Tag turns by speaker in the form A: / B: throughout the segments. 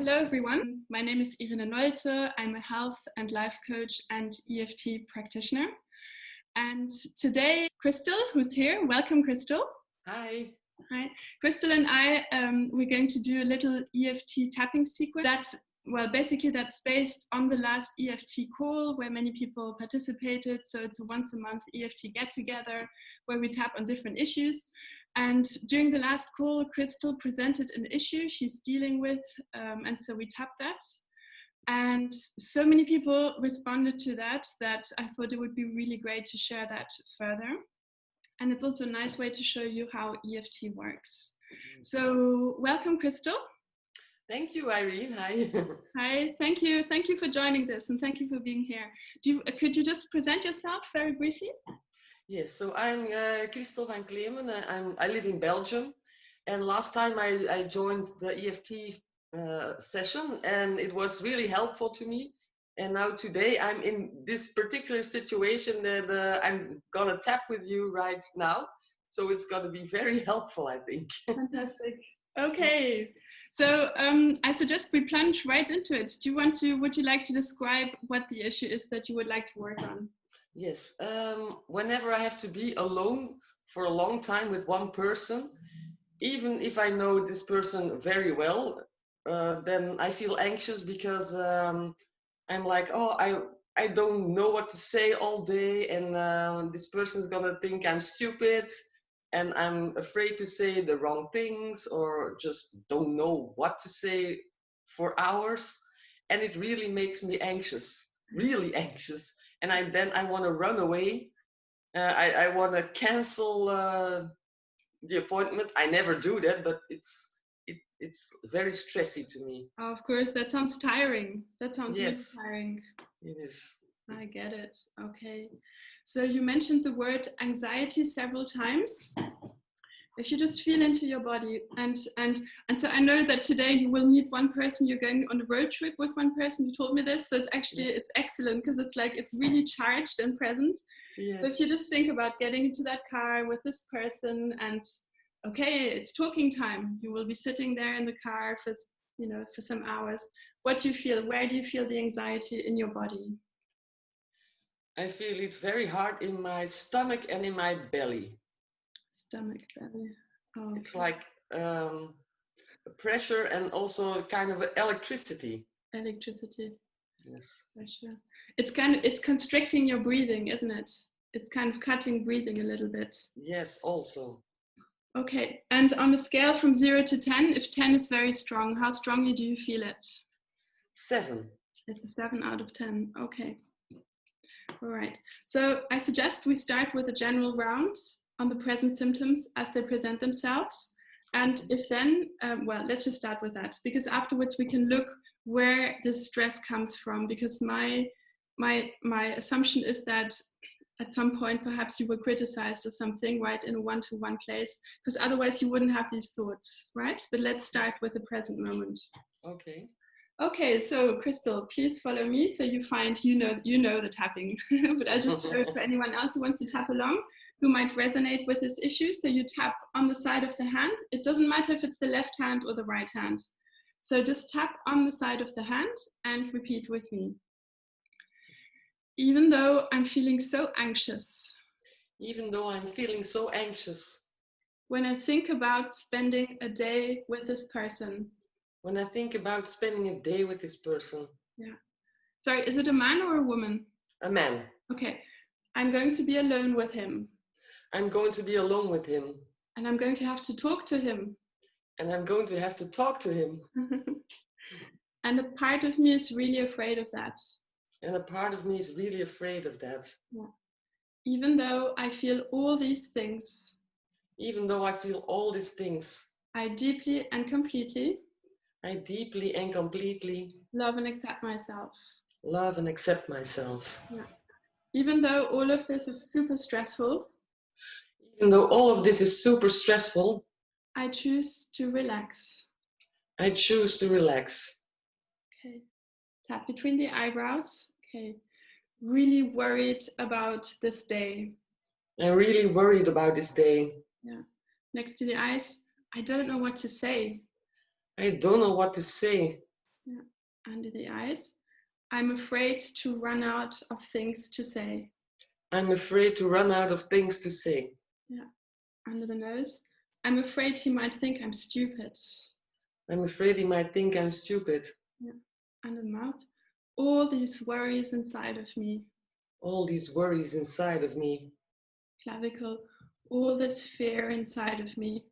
A: Hello everyone, my name is Irene Nolte. I'm a health and life coach and EFT practitioner. And today, Crystal, who's here, welcome Crystal.
B: Hi.
A: Hi. Crystal and I, we're going to do a little EFT tapping sequence. Basically that's based on the last EFT call where many people participated. So it's a once a month EFT get together where we tap on different issues. And during the last call, Crystal presented an issue she's dealing with, and so we tapped that. And so many people responded to that I thought it would be really great to share that further. And it's also a nice way to show you how EFT works. So welcome, Crystal.
B: Thank you, Irene. Hi.
A: Hi, thank you. Thank you for joining this and thank you for being here. Could you just present yourself very briefly?
B: Yes, so I'm Crystal van Klemen. I live in Belgium. And last time I joined the EFT session and it was really helpful to me. And now today I'm in this particular situation that I'm gonna tap with you right now. So it's gonna be very helpful, I think.
A: Fantastic. Okay. So I suggest we plunge right into it. Would you like to describe what the issue is that you would like to work on?
B: Yes, whenever I have to be alone for a long time with one person, even if I know this person very well, then I feel anxious because I'm like, oh, I don't know what to say all day, and this person's gonna think I'm stupid, and I'm afraid to say the wrong things or just don't know what to say for hours, and it really makes me anxious, really anxious. And I want to run away. I want to cancel the appointment. I never do that, but it's very stressy to me.
A: Oh, of course, that sounds tiring. That sounds
B: Yes,
A: really tiring.
B: it is.
A: I get it. Okay. So you mentioned the word anxiety several times. If you just feel into your body and so I know that today you will meet one person, you're going on a road trip with one person, you told me this, so it's excellent because it's like it's really charged and present.
B: Yes.
A: So if you just think about getting into that car with this person and okay, it's talking time, you will be sitting there in the car for some hours. What do you feel? Where do you feel the anxiety in your body?
B: I feel it's very hard in my stomach and in my belly.
A: Stomach, belly. Oh, okay.
B: It's like pressure and also kind of electricity.
A: Electricity.
B: Yes.
A: Pressure. It's constricting your breathing, isn't it? It's kind of cutting breathing a little bit.
B: Yes, also.
A: Okay. And on a scale from 0 to 10, if 10 is very strong, how strongly do you feel it?
B: 7.
A: It's a 7 out of 10. Okay. All right. So I suggest we start with a general round on the present symptoms as they present themselves. And if then, let's just start with that, because afterwards we can look where the stress comes from, because my assumption is that at some point perhaps you were criticized or something, right, in a one-to-one place, because otherwise you wouldn't have these thoughts, right? But let's start with the present moment.
B: Okay.
A: Okay, so Crystal, please follow me so you find you know the tapping, but I'll just show it for anyone else who wants to tap along, who might resonate with this issue. So you tap on the side of the hand. It doesn't matter if it's the left hand or the right hand. So just tap on the side of the hand and repeat with me. Even though I'm feeling so anxious.
B: Even though I'm feeling so anxious.
A: When I think about spending a day with this person.
B: When I think about spending a day with this person.
A: Yeah. Sorry, is it a man or a woman?
B: A man.
A: Okay. I'm going to be alone with him.
B: I'm going to be alone with him.
A: And I'm going to have to talk to him.
B: And I'm going to have to talk to him.
A: And a part of me is really afraid of that.
B: And a part of me is really afraid of that.
A: Yeah. Even though I feel all these things.
B: Even though I feel all these things.
A: I deeply and completely.
B: I deeply and completely.
A: Love and accept myself.
B: Love and accept myself.
A: Yeah. Even though all of this is super stressful.
B: Even though all of this is super stressful.
A: I choose to relax.
B: I choose to relax.
A: Okay. Tap between the eyebrows. Okay. Really worried about this day.
B: I'm really worried about this day.
A: Yeah. Next to the eyes. I don't know what to say.
B: I don't know what to say.
A: Yeah. Under the eyes. I'm afraid to run out of things to say.
B: I'm afraid to run out of things to say.
A: Yeah. Under the nose. I'm afraid he might think I'm stupid.
B: I'm afraid he might think I'm stupid.
A: Yeah. Under the mouth. All these worries inside of me.
B: All these worries inside of me.
A: Clavicle. All this fear inside of me.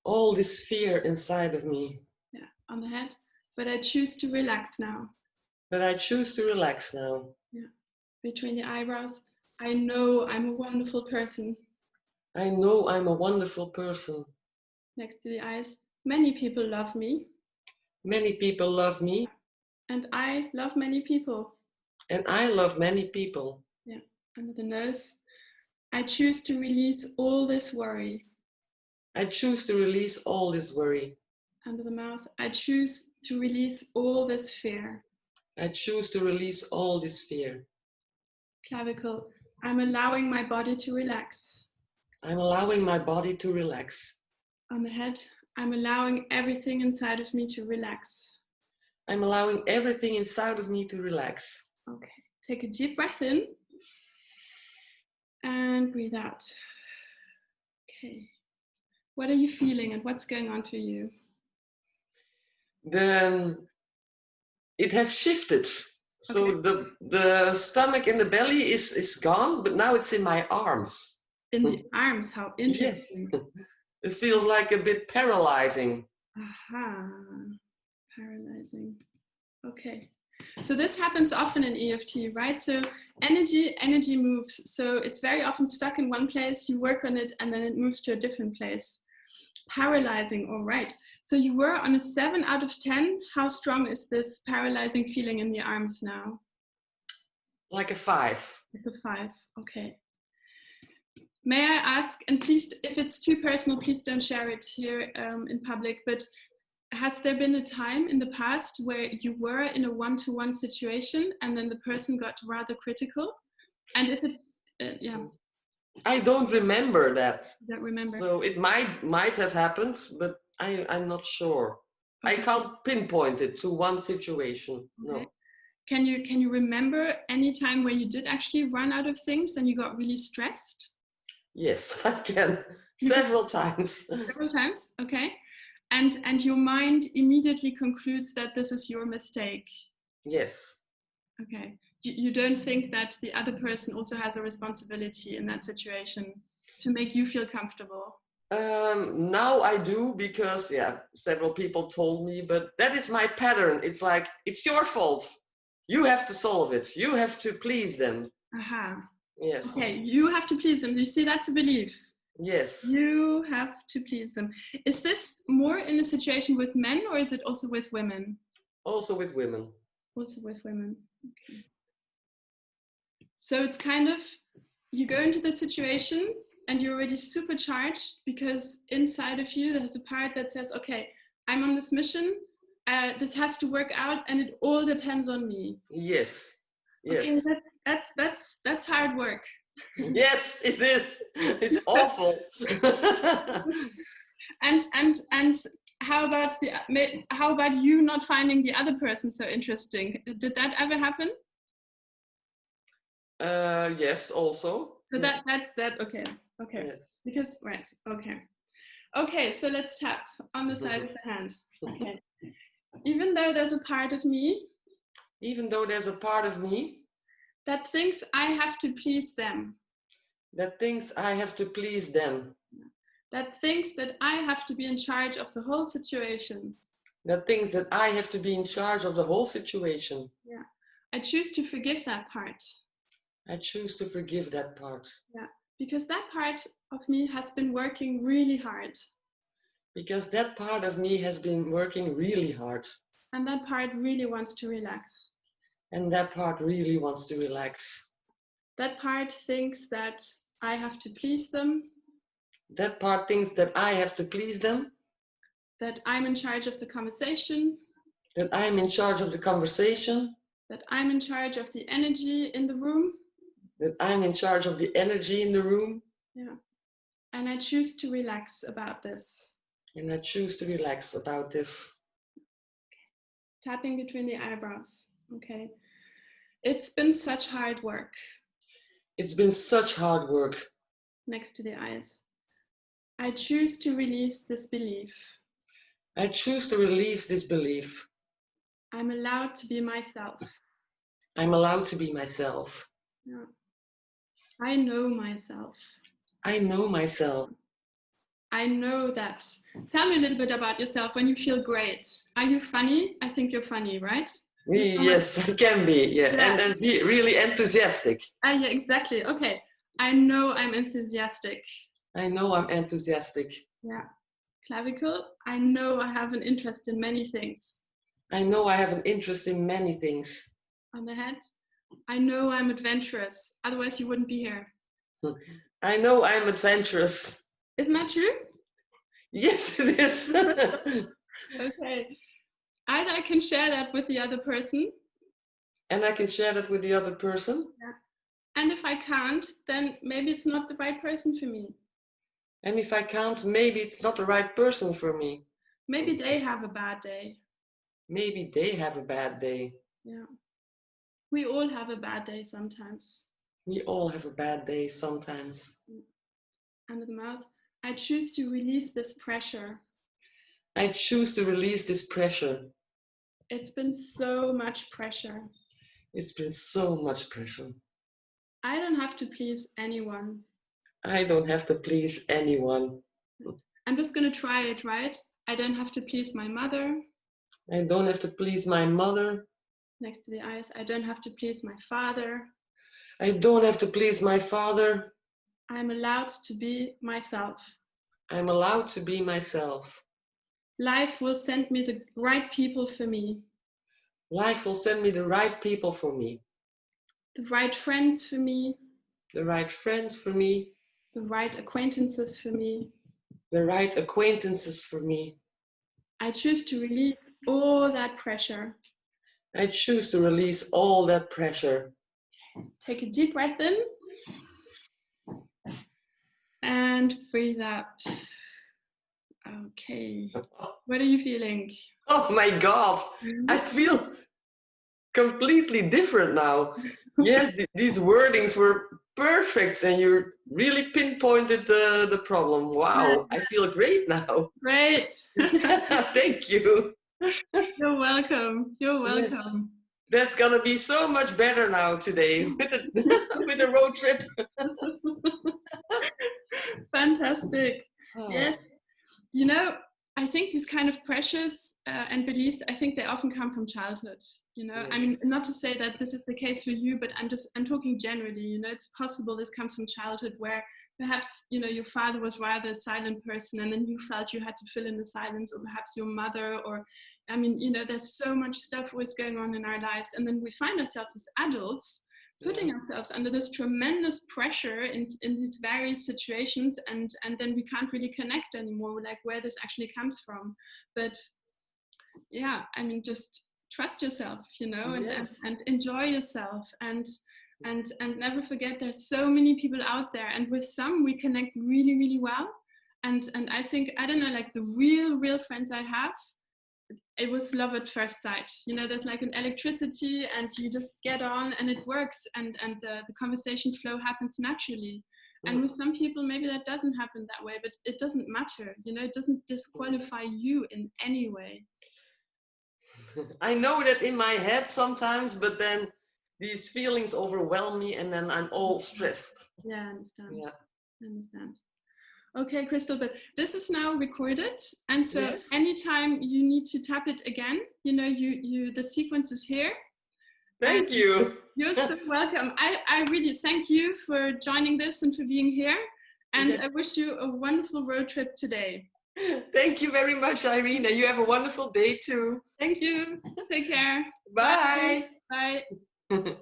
B: All this fear inside of me.
A: Yeah. On the head. But I choose to relax now.
B: But I choose to relax now.
A: Yeah. Between the eyebrows. I know I'm a wonderful person.
B: I know I'm a wonderful person.
A: Next to the eyes. Many people love me.
B: Many people love me.
A: And I love many people.
B: And I love many people.
A: Yeah. Under the nose. I choose to release all this worry.
B: I choose to release all this worry.
A: Under the mouth. I choose to release all this fear.
B: I choose to release all this fear.
A: Clavicle. I'm allowing my body to relax.
B: I'm allowing my body to relax.
A: On the head. I'm allowing everything inside of me to relax.
B: I'm allowing everything inside of me to relax.
A: Okay. Take a deep breath in. And breathe out. Okay. What are you feeling and what's going on for you?
B: It has shifted. So
A: Okay.
B: the stomach and the belly is gone, but now it's in my arms.
A: In the arms, how interesting.
B: Yes. It feels like a bit paralyzing.
A: Aha. Paralyzing. Okay. So this happens often in EFT, right? So energy moves. So it's very often stuck in one place, you work on it, and then it moves to a different place. Paralyzing, all right. So you were on a 7 out of 10. How strong is this paralyzing feeling in the arms now?
B: Like a 5.
A: It's a 5, okay. May I ask, and please, if it's too personal, please don't share it here in public, but has there been a time in the past where you were in a one-to-one situation and then the person got rather critical? And if it's, yeah.
B: I don't remember that.
A: You don't remember.
B: So it might have happened, but I'm not sure. Okay. I can't pinpoint it to one situation. Okay. No.
A: Can you remember any time where you did actually run out of things and you got really stressed?
B: Yes, I can. Several times.
A: Several times, okay. And your mind immediately concludes that this is your mistake.
B: Yes.
A: Okay. You don't think that the other person also has a responsibility in that situation to make you feel comfortable?
B: Now I do, because several people told me, but that is my pattern. It's like, it's your fault. You have to solve it. You have to please them.
A: Aha.
B: Yes.
A: Okay, you have to please them. You see, that's a belief.
B: Yes.
A: You have to please them. Is this more in a situation with men or is it also with women?
B: Also with women.
A: Also with women. Okay. So it's kind of, you go into the situation and you're already supercharged because inside of you there's a part that says, okay, I'm on this mission, this has to work out and it all depends on me.
B: Yes. Yes.
A: Okay, that's hard work.
B: Yes, it is. It's awful.
A: and how about you not finding the other person so interesting? Did that ever happen?
B: Yes, also.
A: So that's that. Okay.
B: Yes.
A: Because right. Okay. So let's tap on the side of the hand. Okay. Even though there's a part of me.
B: Even though there's a part of me.
A: That thinks I have to please them.
B: That thinks I have to please them.
A: That thinks that I have to be in charge of the whole situation.
B: That thinks that I have to be in charge of the whole situation.
A: Yeah. I choose to forgive that part.
B: I choose to forgive that part.
A: Yeah. Because that part of me has been working really hard.
B: Because that part of me has been working really hard.
A: And that part really wants to relax.
B: And that part really wants to relax.
A: That part thinks that I have to please them.
B: That part thinks that I have to please them.
A: That I'm in charge of the conversation.
B: That I'm in charge of the conversation.
A: That I'm in charge of the energy in the room.
B: That I'm in charge of the energy in the room.
A: Yeah. And I choose to relax about this.
B: And I choose to relax about this.
A: Tapping between the eyebrows. Okay. It's been such hard work.
B: It's been such hard work.
A: Next to the eyes. I choose to release this belief.
B: I choose to release this belief.
A: I'm allowed to be myself.
B: I'm allowed to be myself.
A: Yeah. I know myself.
B: I know myself.
A: I know that. Tell me a little bit about yourself when you feel great. Are you funny? I think you're funny, right?
B: Yes, I can be, yeah.
A: Yeah.
B: And really enthusiastic.
A: Yeah, exactly. Okay. I know I'm enthusiastic.
B: I know I'm enthusiastic.
A: Yeah. Clavicle. I know I have an interest in many things.
B: I know I have an interest in many things.
A: On the head. I know I'm adventurous. Otherwise, you wouldn't be here.
B: I know I'm adventurous.
A: Isn't that true?
B: Yes, it is.
A: Okay. Either I can share that with the other person.
B: And I can share that with the other person.
A: Yeah. And if I can't, then maybe it's not the right person for me.
B: And if I can't, maybe it's not the right person for me.
A: Maybe they have a bad day.
B: Maybe they have a bad day.
A: Yeah. We all have a bad day sometimes.
B: We all have a bad day sometimes.
A: Under the mouth. I choose to release this pressure.
B: I choose to release this pressure.
A: It's been so much pressure.
B: It's been so much pressure.
A: I don't have to please anyone.
B: I don't have to please anyone.
A: I'm just going to try it, right? I don't have to please my mother.
B: I don't have to please my mother.
A: Next to the eyes. I don't have to please my father.
B: I don't have to please my father.
A: I'm allowed to be myself.
B: I'm allowed to be myself.
A: Life will send me the right people for me.
B: Life will send me the right people for me.
A: The right friends for me.
B: The right friends for me.
A: The right acquaintances for me.
B: The right acquaintances for me.
A: I choose to release all that pressure.
B: I choose to release all that pressure.
A: Take a deep breath in. And breathe out. Okay. What are you feeling?
B: Oh my God, I feel completely different now. Yes, these wordings were perfect and you really pinpointed the problem. Wow, I feel great now.
A: Great.
B: Thank you.
A: You're welcome. You're welcome.
B: Yes. That's gonna be so much better now today with the road trip.
A: Fantastic.
B: Oh.
A: Yes. You know, I think these kind of pressures and beliefs, I think they often come from childhood. You know,
B: Yes.
A: I mean, not to say that this is the case for you, but I'm talking generally. You know, it's possible this comes from childhood where perhaps, you know, your father was rather a silent person and then you felt you had to fill in the silence, or perhaps your mother, or I mean, you know, there's so much stuff was going on in our lives, and then we find ourselves as adults putting ourselves under this tremendous pressure in these various situations, and then we can't really connect anymore, like where this actually comes from. But yeah, I mean, just trust yourself, you know, and enjoy yourself, and never forget there's so many people out there, and with some we connect really, really well, and I think, I don't know, like the real friends I have, it was love at first sight. You know, there's like an electricity and you just get on and it works, and the conversation flow happens naturally. And with some people, maybe that doesn't happen that way, but it doesn't matter. You know, it doesn't disqualify you in any way.
B: I know that in my head sometimes, but then these feelings overwhelm me and then I'm all stressed.
A: Yeah, I understand.
B: Yeah.
A: I understand. Okay, Crystal, but this is now recorded, and so anytime you need to tap it again, you know, the sequence is here.
B: Thank you.
A: You're so welcome. I really thank you for joining this and for being here, and I wish you a wonderful road trip today.
B: Thank you very much, Irene, and you have a wonderful day too.
A: Thank you. Take care.
B: Bye.
A: Bye. Bye.